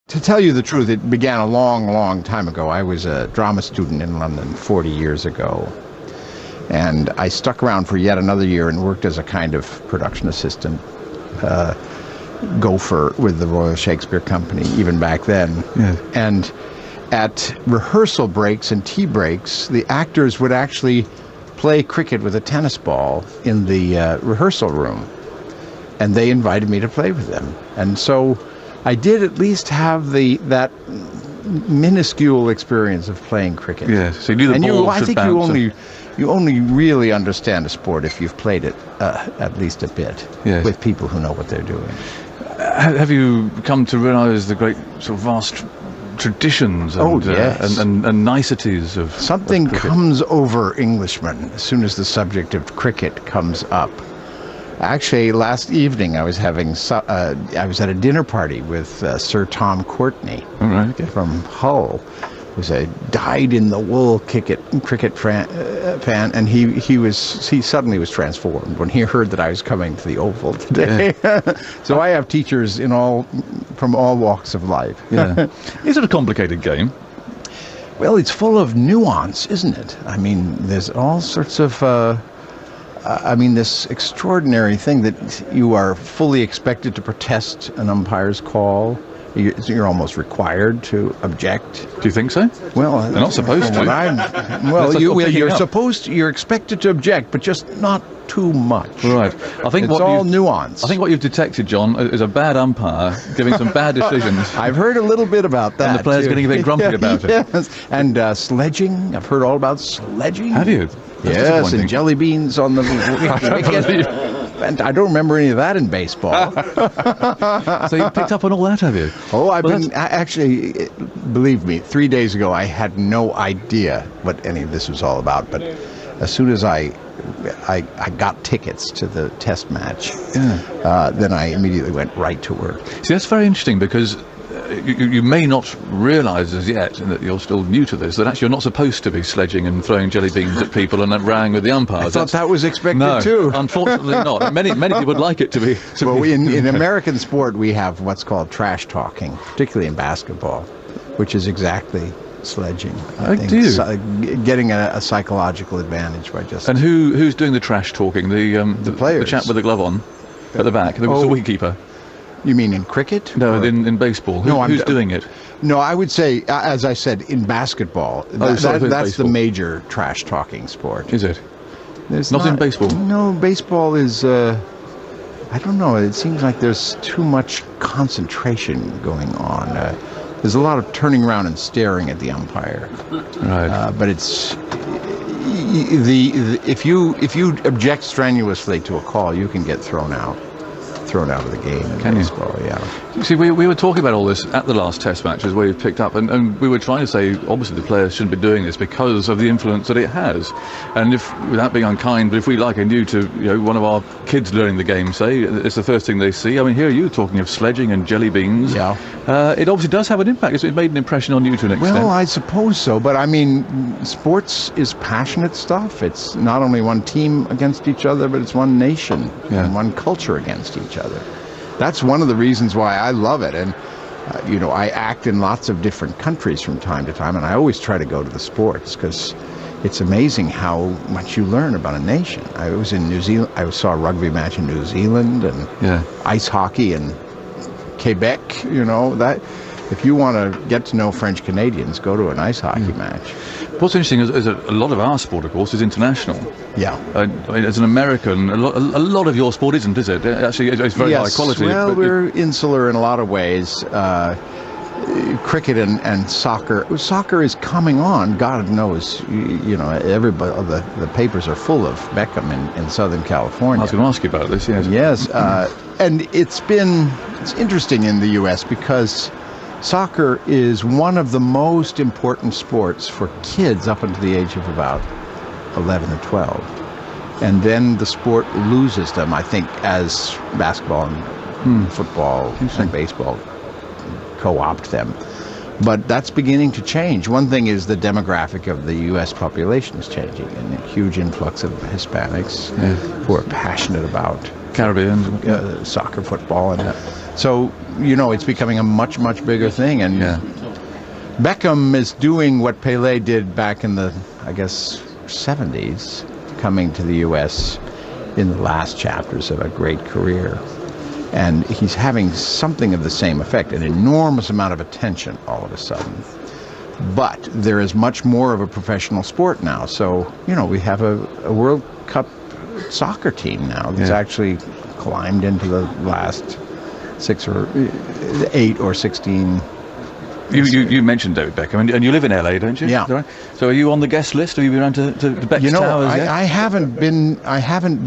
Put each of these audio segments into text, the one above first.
To tell you the truth, it began a long, long time ago. I was a drama student in London 40 years ago. And I stuck around for yet another year and worked as a kind of production assistant, gopher with the Royal Shakespeare Company, even back then. Yeah. And at rehearsal breaks and tea breaks, the actors would actually play cricket with a tennis ball in the rehearsal room. And they invited me to play with them. And so I did at least have that minuscule experience of playing cricket. Yeah, so you knew the ball I should think bounce. you only really understand a sport if you've played it at least a bit with people who know what they're doing. Have you come to realise the great sort of vast traditions and niceties of something of cricket? Comes over Englishmen as soon as the subject of cricket comes up. Actually, last evening I was at a dinner party with Sir Tom Courtenay from Hull, who's a dyed-in-the-wool cricket fan, and he suddenly was transformed when he heard that I was coming to the Oval today. Yeah. So I have teachers from all walks of life. Yeah. Is it a complicated game? Well, it's full of nuance, isn't it? I mean, there's all sorts of this extraordinary thing that you are fully expected to protest an umpire's call. You're almost required to object. Do you think so? Well, they're not supposed to. You're expected to object, but just not too much. Right. I think it's all nuance. I think what you've detected, John, is a bad umpire giving some bad decisions. I've heard a little bit about that. And the players getting a bit grumpy about it. Yes. And sledging. I've heard all about sledging. Have you? Yes, and jelly beans on the wicket. And I don't remember any of that in baseball. So you picked up on all that, have you? Oh, actually, believe me, 3 days ago I had no idea what any of this was all about. But as soon as I got tickets to the test match, then I immediately went right to work. See, that's very interesting because you may not realise as yet, and that you're still new to this, that actually you're not supposed to be sledging and throwing jelly beans at people and then rowing with the umpires. I thought that was expected too. Unfortunately not. Many people would like it to be. In American sport, we have what's called trash talking, particularly in basketball, which is exactly sledging. I think getting a psychological advantage by just. And who's doing the trash talking? The players, the chap with the glove on at the back, the wicketkeeper. You mean in cricket? No, in baseball. Who's doing it? No, I would say, as I said, in basketball. That's the major trash-talking sport. Is it? Not in baseball? No, baseball is, I don't know, it seems like there's too much concentration going on. There's a lot of turning around and staring at the umpire. Right. But it's... If you object strenuously to a call, you can get thrown out of the game in baseball. Yeah. See, we were talking about all this at the last test matches where you've picked up, and we were trying to say obviously the players shouldn't be doing this because of the influence that it has. And without being unkind, but if we liken you to one of our kids learning the game, say, it's the first thing they see. I mean, here you talking of sledging and jelly beans. Yeah. It obviously does have an impact. It made an impression on you to an extent. Well, I suppose so, but I mean, sports is passionate stuff. It's not only one team against each other, but it's one nation and one culture against each other. That's one of the reasons why I love it. And, I act in lots of different countries from time to time, and I always try to go to the sports because it's amazing how much you learn about a nation. I was in New Zealand. I saw a rugby match in New Zealand and ice hockey in Quebec. That if you want to get to know French Canadians, go to an ice hockey match. What's interesting is that a lot of our sport, of course, is international. Yeah. I mean, as an American, a lot of your sport isn't, is it? Actually, it's very high quality. Well, we're insular in a lot of ways. Cricket and soccer. Soccer is coming on. God knows, everybody. The papers are full of Beckham in Southern California. I was going to ask you about this. Yes. Yes, and it's interesting in the U.S. because soccer is one of the most important sports for kids up until the age of about 11 or 12. And then the sport loses them, I think, as basketball and football and baseball co-opt them. But that's beginning to change. One thing is the demographic of the U.S. population is changing, and a huge influx of Hispanics who are passionate about Caribbean soccer, football, and So, it's becoming a much, much bigger thing. And Beckham is doing what Pelé did back in the, I guess, 70s, coming to the U.S. in the last chapters of a great career. And he's having something of the same effect, an enormous amount of attention all of a sudden. But there is much more of a professional sport now. So, we have a World Cup soccer team now that's actually climbed into the last 6 or 8 or 16. You mentioned David Beckham, and you live in LA, don't you? Yeah. So are you on the guest list? Have you been around to Beck's Towers yet? I haven't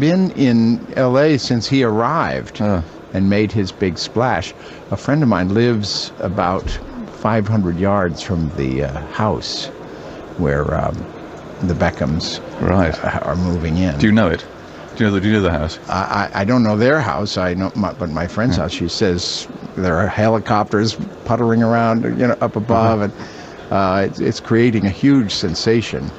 been in LA since he arrived and made his big splash. A friend of mine lives about 500 yards from the house where the Beckhams are moving in. Do you know it? Do you know the house? I don't know their house. I know, but my friend's house. She says there are helicopters puttering around, up above, and it's creating a huge sensation.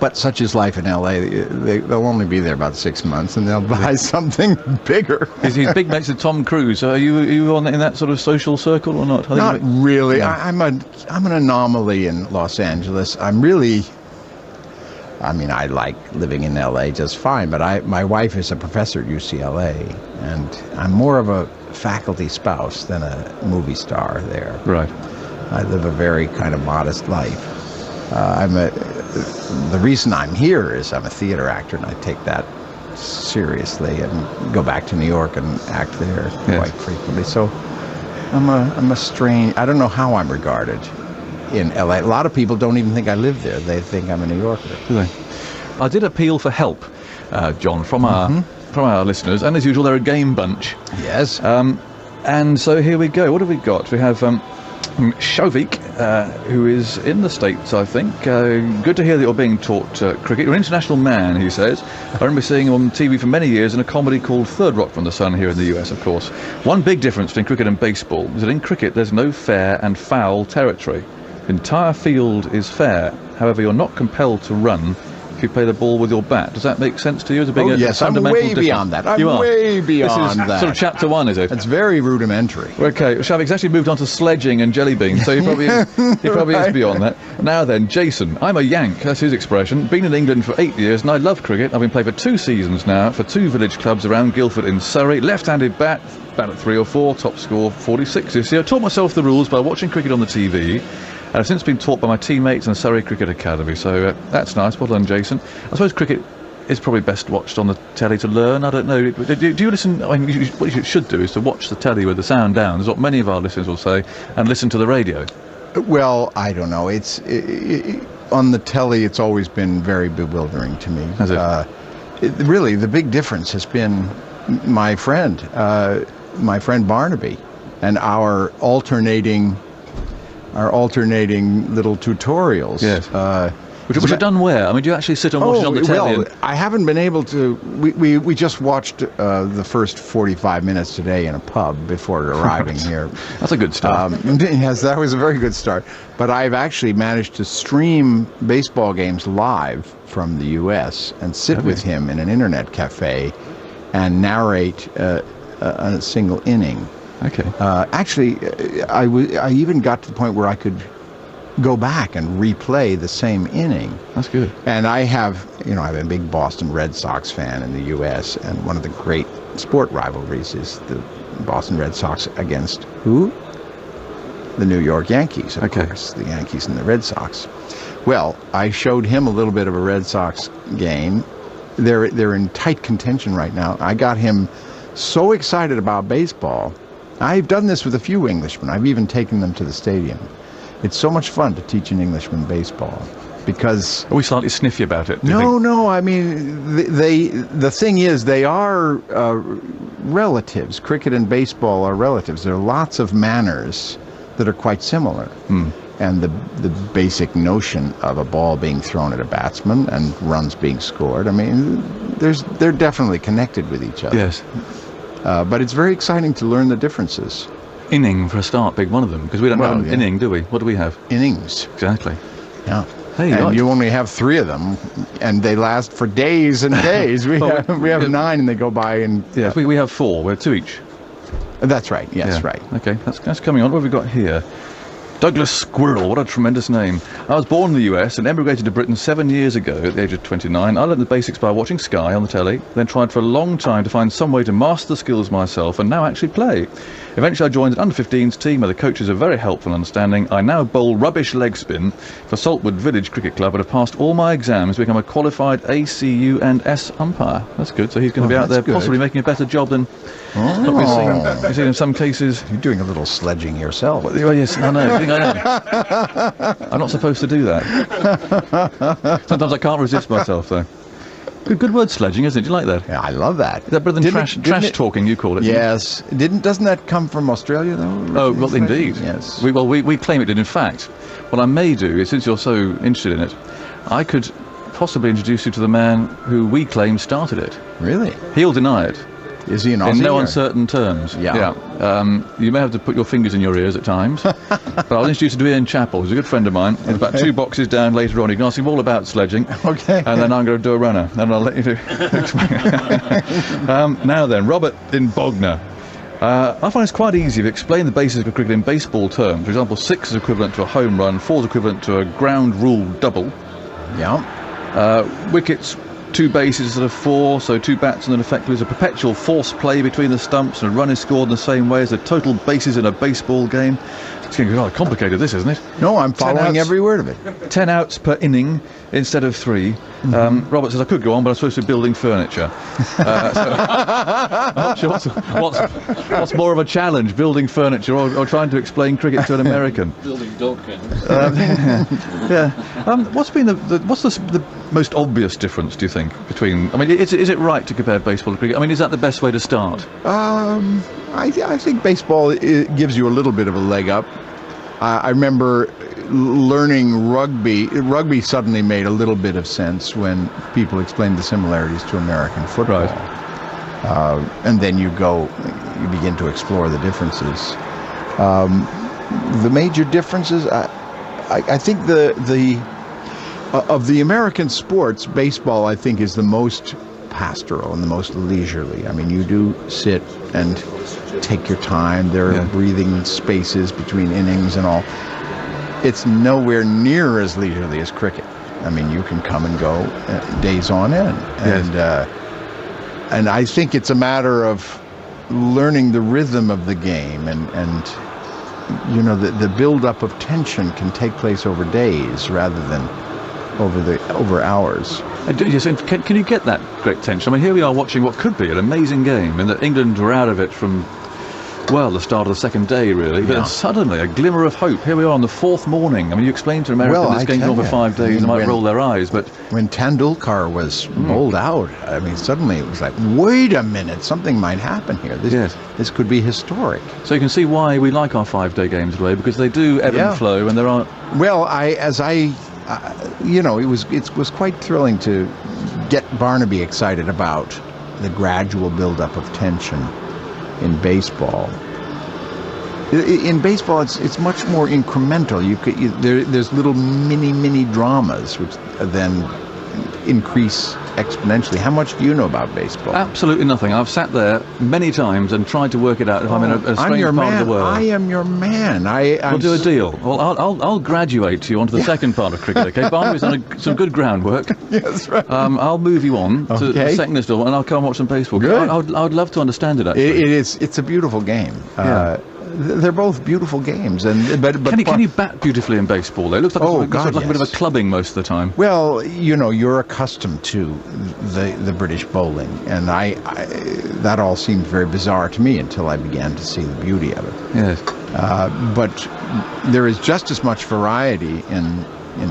But such is life in LA. They'll only be there about 6 months, and they'll buy something bigger. He's big mates with Tom Cruise. Are you in that sort of social circle or not? Not really. Yeah. I'm an anomaly in Los Angeles. I like living in LA just fine, but my wife is a professor at UCLA, and I'm more of a faculty spouse than a movie star there. Right. I live a very kind of modest life. The reason I'm here is I'm a theater actor, and I take that seriously, and go back to New York and act there quite frequently. So I'm a strange. I don't know how I'm regarded in LA. A lot of people don't even think I live there. They think I'm a New Yorker. Do they? I did appeal for help, John, from our listeners, and as usual, they're a game bunch. Yes. And so here we go. What have we got? We have Shovik, who is in the States, I think. Good to hear that you're being taught cricket. You're an international man, he says. I remember seeing him on TV for many years in a comedy called Third Rock from the Sun here in the US, of course. One big difference between cricket and baseball is that in cricket there's no fair and foul territory. The entire field is fair. However, you're not compelled to run if you play the ball with your bat. Does that make sense to you as a big yes, I'm way beyond that. I'm way beyond that. This is sort of chapter 1, is it? It's very rudimentary. Okay, Shavik's actually moved on to sledging and jelly beans, so he probably is beyond that. Now then, Jason, I'm a Yank, that's his expression. Been in England for 8 years, and I love cricket. I've been playing for 2 seasons now for 2 village clubs around Guildford in Surrey. Left-handed bat at 3 or 4, top score 46 this year. I taught myself the rules by watching cricket on the TV. And I've since been taught by my teammates in Surrey Cricket Academy, so that's nice. Well done, Jason. I suppose cricket is probably best watched on the telly to learn. I don't know. Do you listen? I mean, what you should do is to watch the telly with the sound down, is what many of our listeners will say, and listen to the radio. Well, I don't know. On the telly, it's always been very bewildering to me. Has it? Really, the big difference has been my friend Barnaby, and our alternating little tutorials. Yes. Which are done where? I mean, do you actually sit and watch it on the telly? Well, I haven't been able to. We just watched the first 45 minutes today in a pub before arriving here. That's a good start. Yes, that was a very good start. But I've actually managed to stream baseball games live from the U.S. and sit with him in an internet cafe and narrate a single inning. Okay. Actually, I even got to the point where I could go back and replay the same inning. That's good. And I'm a big Boston Red Sox fan in the U.S., and one of the great sport rivalries is the Boston Red Sox against who? The New York Yankees, of course. The Yankees and the Red Sox. Well, I showed him a little bit of a Red Sox game. They're in tight contention right now. I got him so excited about baseball. I've done this with a few Englishmen. I've even taken them to the stadium. It's so much fun to teach an Englishman baseball because... Are we slightly sniffy about it? No. I mean, the thing is, they are relatives. Cricket and baseball are relatives. There are lots of manners that are quite similar. And the basic notion of a ball being thrown at a batsman and runs being scored, I mean, they're definitely connected with each other. Yes. But it's very exciting to learn the differences. Inning, for a start, big one of them, because we don't have an inning, do we? What do we have? Innings. Exactly. Yeah. Hey, and you only have 3 of them, and they last for days and days. We have 9, and they go by in... Yeah, we have 4. We're 2 each. That's right. Yes, Yeah. right. Okay, that's coming on. What have we got here? Douglas Squirrel, what a tremendous name. I was born in the US and emigrated to Britain 7 years ago at the age of 29. I learned the basics by watching Sky on the telly, then tried for a long time to find some way to master the skills myself and now actually play. Eventually I joined an under-15s team where the coaches are very helpful and understanding. I now bowl rubbish leg spin for Saltwood Village Cricket Club and have passed all my exams to become a qualified ACU and S umpire. That's good, so he's going to be out there possibly making a better job than what we've seen in some cases. You're doing a little sledging yourself. Well, yes, I know. I think I am. I'm not supposed to do that. Sometimes I can't resist myself, though. Good word, sledging, isn't it? Do you like that? Yeah, I love that. Is that better than trash talking, you call it? Yes. Doesn't that come from Australia, though? Oh, well, indeed. Yes. We claim it did. In fact, what I may do is, since you're so interested in it, I could possibly introduce you to the man who we claim started it. Really? He'll deny it. Is he an Aussie? In no uncertain terms. Yeah. You may have to put your fingers in your ears at times. But I'll introduce you to Ian Chappell, who's a good friend of mine. He's about 2 boxes down later on. You can ask him all about sledging. Okay. And then I'm going to do a runner. And I'll let you do. Now then, Robert in Bognor. I find it's quite easy to explain the basics of cricket in baseball terms. For example, 6 is equivalent to a home run, 4 is equivalent to a ground rule double. Yeah. Wickets, 2 bases instead of 4, so 2 batsmen effectively is a perpetual force play between the stumps, and a run is scored in the same way as the total bases in a baseball game. It's getting rather complicated, this, isn't it? No, I'm following every word of it. 10 outs per inning instead of 3. Robert says, I could go on, but I'm supposed to be building furniture. So I'm not sure what's more of a challenge, building furniture or trying to explain cricket to an American? Building dog kennels. Yeah. What's been what's the most obvious difference, do you think, between... I mean, is it right to compare baseball to cricket? I mean, is that the best way to start? I think baseball gives you a little bit of a leg up. I remember learning rugby. Rugby suddenly made a little bit of sense when people explained the similarities to American football. Right. And then you begin to explore the differences. The major differences, I think of the American sports, baseball, I think, is the most pastoral and the most leisurely. I mean, you do sit and take your time. There are breathing spaces between innings and all. It's nowhere near as leisurely as cricket. I mean, you can come and go days on end. And I think it's a matter of learning the rhythm of the game, and you know, the build-up of tension can take place over days rather than over hours. Yes, and can you get that great tension? I mean, here we are watching what could be an amazing game, and that England were out of it from, well, the start of the second day, really. But then suddenly, a glimmer of hope. Here we are on the 4th morning. I mean, you explain to Americans this game's on for 5 days, they might roll their eyes, but... When Tendulkar was bowled out, I mean, suddenly it was like, wait a minute, something might happen here. This could be historic. So you can see why we like our 5-day games today, because they do ebb and flow, and there are... Well, you know, it was quite thrilling to get Barnaby excited about the gradual build-up of tension in baseball. In baseball, it's much more incremental. There's little mini dramas which then increase exponentially. How much do you know about baseball? Absolutely nothing. I've sat there many times and tried to work it out if I'm in a strange part of the world. I am your man. We'll do a deal. Well, I'll graduate you onto the second part of cricket, okay? Barnaby's done some good groundwork. Yes, right. I'll move you on to the second installment, and I'll come watch some baseball. Good. I'd love to understand it, actually. It's a beautiful game. They're both beautiful games, but can you bat beautifully in baseball? It looks like a bit of a clubbing most of the time. Well, you know, you're accustomed to the British bowling, and I that all seemed very bizarre to me until I began to see the beauty of it. Yes. But there is just as much variety in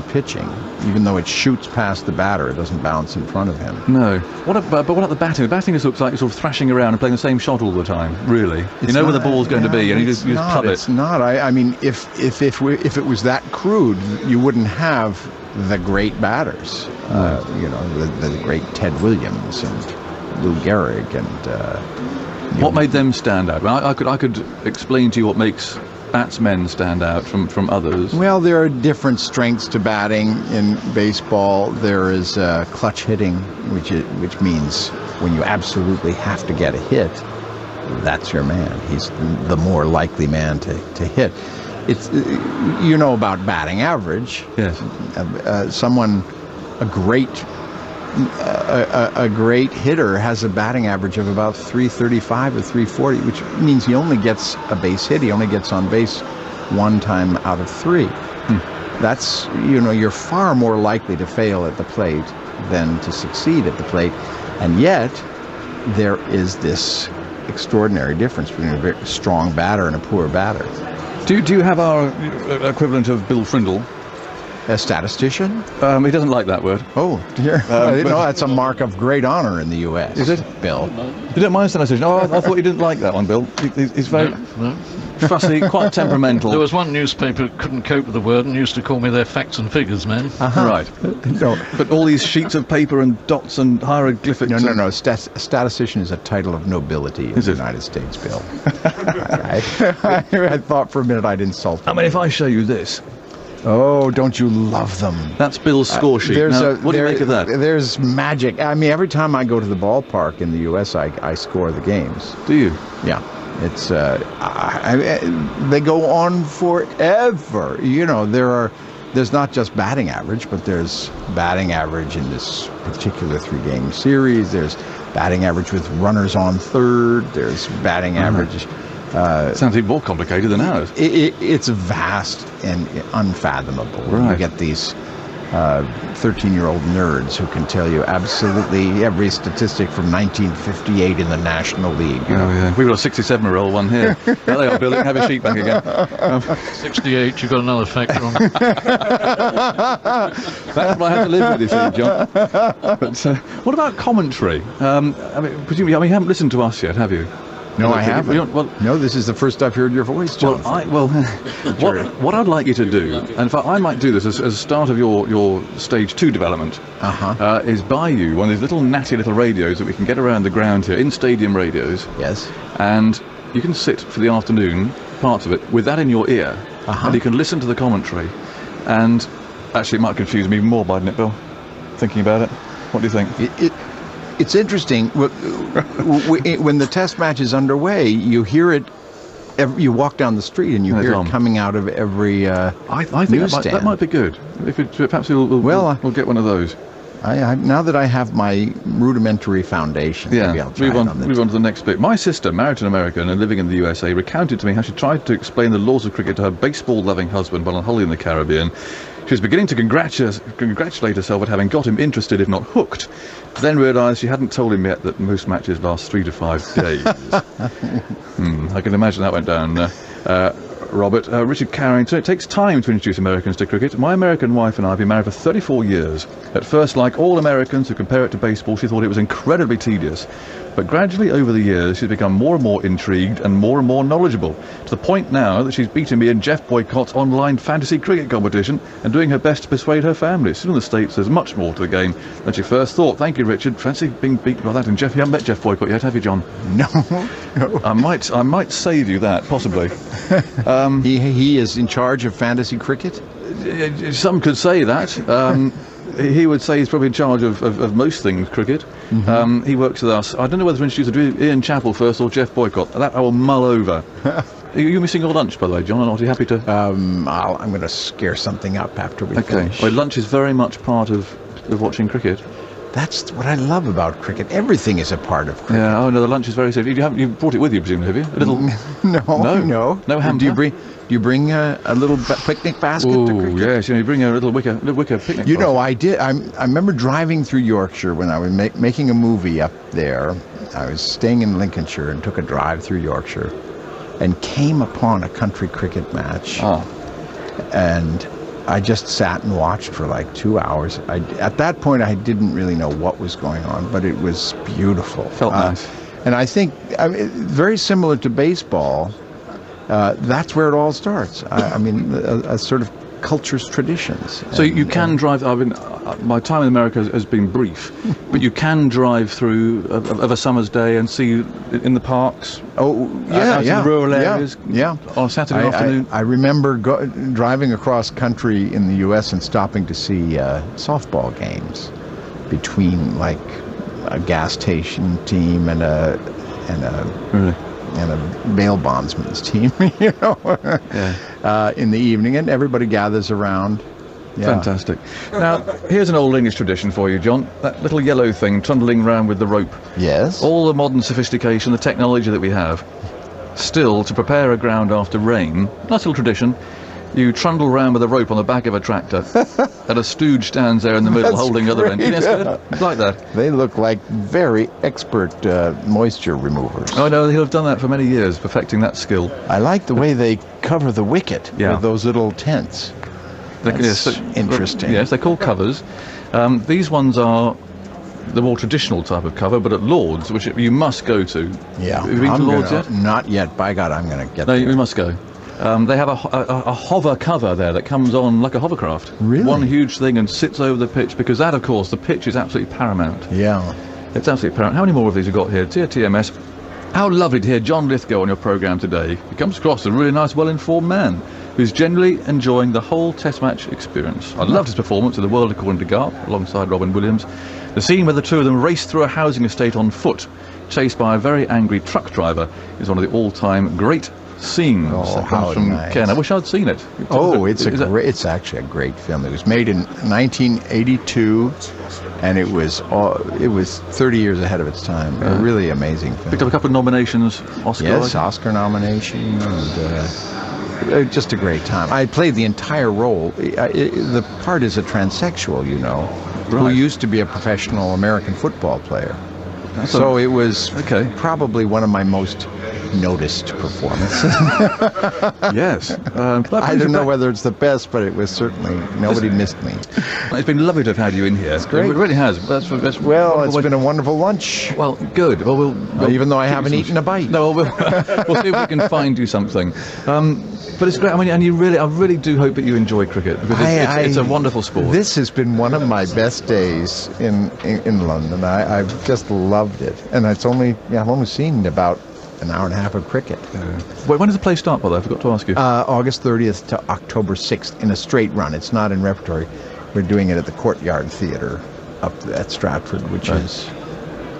pitching, even though it shoots past the batter, it doesn't bounce in front of him. No. What about the batting? The batting just looks like you're sort of thrashing around and playing the same shot all the time, really. You know where the ball's going to be, and you just club it. It's not. I mean, if it was that crude, you wouldn't have the great batters. You know, the great Ted Williams and Lou Gehrig and... What made them stand out? I could explain to you what makes batsmen stand out from others. Well, there are different strengths to batting in baseball. There is clutch hitting, which means when you absolutely have to get a hit, that's your man. He's the more likely man to hit. It's about batting average. Yes. A great hitter has a batting average of about 335 or 340, which means he only gets a base hit. He only gets on base one time out of three. That's, you're far more likely to fail at the plate than to succeed at the plate. And yet, there is this extraordinary difference between a very strong batter and a poor batter. Do you have our equivalent of Bill Frindle? A statistician? He doesn't like that word. Oh, dear. I didn't know that's a mark of great honor in the U.S. Is it? Bill. You don't mind statistician? Oh, I thought you didn't like that one, Bill. He's very fussy, quite temperamental. There was one newspaper that couldn't cope with the word and used to call me their facts and figures man. Right. No. But all these sheets of paper and dots and hieroglyphics... No. Statistician is a title of nobility in the United States, Bill. I thought for a minute I'd insult him. I mean, if I show you this... Oh, don't you love them? That's Bill's Scoresheet. Now, what do you make of that? There's magic. I mean, every time I go to the ballpark in the U.S., I score the games. Do you? Yeah. It's they go on forever. There's not just batting average, but there's batting average in this particular 3-game series. There's batting average with runners on third. There's batting average. Sounds even more complicated than ours. It's vast and unfathomable. Right. You get these 13-year-old nerds who can tell you absolutely every statistic from 1958 in the National League. Oh, yeah. We've got a 67-year-old one here. There they are, Bill. You can have a sheet back again. 68, you've got another factor on. That's what I have to live with, you see, John. But what about commentary? Presumably, you haven't listened to us yet, have you? No, I haven't. No, this is the first I've heard your voice, John. What I'd like you to do, and in fact I might do this as a start of your stage 2 development, is buy you one of these little natty little radios that we can get around the ground here, in stadium radios. Yes. And you can sit for the afternoon, parts of it, with that in your ear, and you can listen to the commentary. And actually it might confuse me even more, mightn't it, Bill? Thinking about it. What do you think? It's interesting. When the test match is underway, you hear it. You walk down the street and you hear it coming out of every I think that might be good. Perhaps we'll get one of those. Now that I have my rudimentary foundation, maybe I'll try move on to the next bit. My sister, married to an American and living in the USA, recounted to me how she tried to explain the laws of cricket to her baseball-loving husband while on holiday in the Caribbean. She was beginning to congratulate herself at having got him interested, if not hooked, then realised she hadn't told him yet that most matches last 3 to 5 days. I can imagine that went down. Robert, Richard Carrington. It takes time to introduce Americans to cricket. My American wife and I have been married for 34 years. At first, like all Americans who compare it to baseball, she thought it was incredibly tedious. But gradually over the years, she's become more and more intrigued and more knowledgeable, to the point now that she's beaten me in Jeff Boycott's online fantasy cricket competition and doing her best to persuade her family. Still in the States, there's much more to the game than she first thought. Thank you, Richard. Fancy being beaten by that. And Jeff, you haven't met Jeff Boycott yet, have you, John? No. I might save you that, possibly. He is in charge of fantasy cricket? Some could say that. He would say he's probably in charge of most things cricket. He works with us. I don't know whether to introduce Ian Chappell first or Jeff Boycott. That I will mull over. Are you missing your lunch, by the way, John, or not? Are you happy to? I'm going to scare something up after we finish. Well, lunch is very much part of watching cricket. That's what I love about cricket. Everything is a part of cricket. Yeah. Oh no, the lunch is very safe. You brought it with you, presumably, have you? A little? No ham. Do you bring a little picnic basket to cricket? Yes. You bring a little wicker picnic. You know, I did. I remember driving through Yorkshire when I was making a movie up there. I was staying in Lincolnshire and took a drive through Yorkshire, and came upon a country cricket match. And I just sat and watched for like 2 hours. At that point, I didn't really know what was going on, but it was beautiful. Felt nice. And I think, very similar to baseball, that's where it all starts. A sort of culture's traditions. So you can drive. My time in America has been brief, but you can drive through of a summer's day and see in the parks. In the rural areas. On a Saturday afternoon. I remember driving across country in the U.S. and stopping to see softball games between like a gas station team and a and a bail bondsman's team, you know, in the evening, and everybody gathers around. Yeah. Fantastic. Now, here's an old English tradition for you, John. That little yellow thing trundling around with the rope. Yes. All the modern sophistication, the technology that we have, still, to prepare a ground after rain, nice little tradition, you trundle around with a rope on the back of a tractor, and a stooge stands there in the middle holding the other end. Yes, it's like that. They look like very expert moisture removers. Oh, no, he'll have done that for many years, perfecting that skill. I like the way they cover the wicket with those little tents. That's interesting. Yes, they're called covers. These ones are the more traditional type of cover, but at Lord's, which you must go to. Yeah. Have you been to Lord's yet? Not yet. By God, I'm going to get there. there. No, we must go. They have a hover cover there that comes on like a hovercraft. Really? One huge thing and sits over the pitch, because that, of course, the pitch is absolutely paramount. Yeah. It's absolutely paramount. How many more of these have got here? Dear TMS, how lovely to hear John Lithgow on your programme today. He comes across as a really nice, well-informed man who's generally enjoying the whole Test match experience. I loved his performance in The World According to Garp, alongside Robin Williams. The scene where the two of them race through a housing estate on foot, chased by a very angry truck driver, is one of the all-time great scenes. Oh, how from nice. Ken. I wish I'd seen it. It's actually a great film. It was made in 1982, and it was 30 years ahead of its time. A really amazing film. Picked up a couple of nominations, Oscar. Yes, Oscar nomination, and just a great time. I played the entire role. The part is a transsexual, you know, who used to be a professional American football player. So it was probably one of my most noticed performances. Yes. I don't know whether it's the best, but it was certainly, nobody missed me. It's been lovely to have had you in here. It's great. It really has. Well, it's been a wonderful lunch. Well, good. Well, we'll even though I haven't eaten a bite. No, we'll see if we can find you something. But it's great. I mean, and I really do hope that you enjoy cricket, because it's a wonderful sport. This has been one of my best days in London. I've just loved it, and I've only seen about an hour and a half of cricket. Wait, when does the play start, by the way? I forgot to ask you. August 30th to October 6th in a straight run. It's not in repertory. We're doing it at the Courtyard Theatre up at Stratford, which is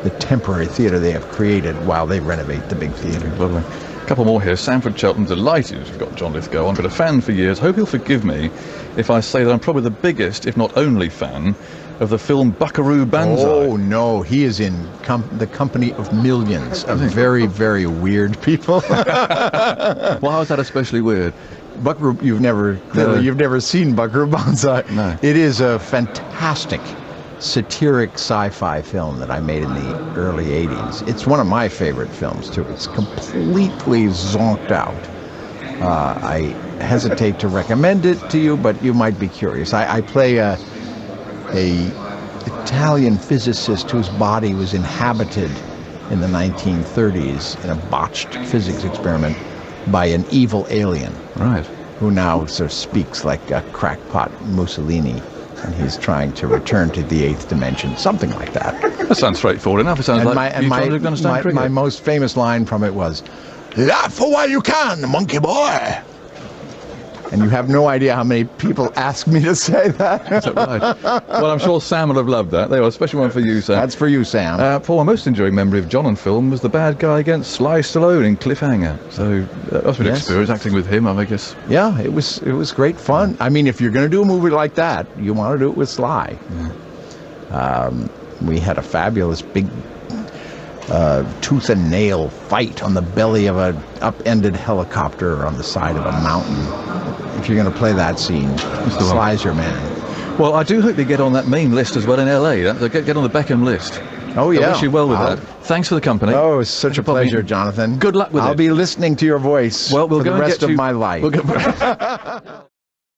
the temporary theatre they have created while they renovate the big theatre. Lovely. A couple more here. Sanford Cheltenham, delighted we've got John Lithgow on. Been a fan for years. Hope he'll forgive me if I say that I'm probably the biggest, if not only, fan of the film Buckaroo Banzai. Oh, no, he is in the company of millions of very, very weird people. Well, how is that especially weird? Buckaroo, you've never seen Buckaroo Banzai. No. It is a fantastic satiric sci-fi film that I made in the early 80s. It's one of my favorite films, too. It's completely zonked out. I hesitate to recommend it to you, but you might be curious. I play a Italian physicist whose body was inhabited in the 1930s in a botched physics experiment by an evil alien. Right. Who now sort of speaks like a crackpot Mussolini, and he's trying to return to the 8th dimension, something like that. That sounds straightforward enough. It sounds my most famous line from it was, "Laugh while you can, monkey boy." And you have no idea how many people ask me to say that. That's right. Well, I'm sure Sam will have loved that. There was a special one for you, Sam. That's for you, Sam. Paul, my most enduring memory of John on film was the bad guy against Sly Stallone in Cliffhanger. So that was an experience acting with him, I guess. Yeah, it was great fun. I mean, if you're going to do a movie like that, you want to do it with Sly. Yeah. We had a fabulous big tooth and nail fight on the belly of an upended helicopter on the side of a mountain. If you're going to play that scene, Sly's your man. Well, I do hope they get on that main list as well in LA. Get on the Beckham list. Oh, yeah. I wish you well with that. Thanks for the company. Oh, it's such a pleasure, Jonathan. Good luck with it. I'll be listening to your voice for the rest of my life.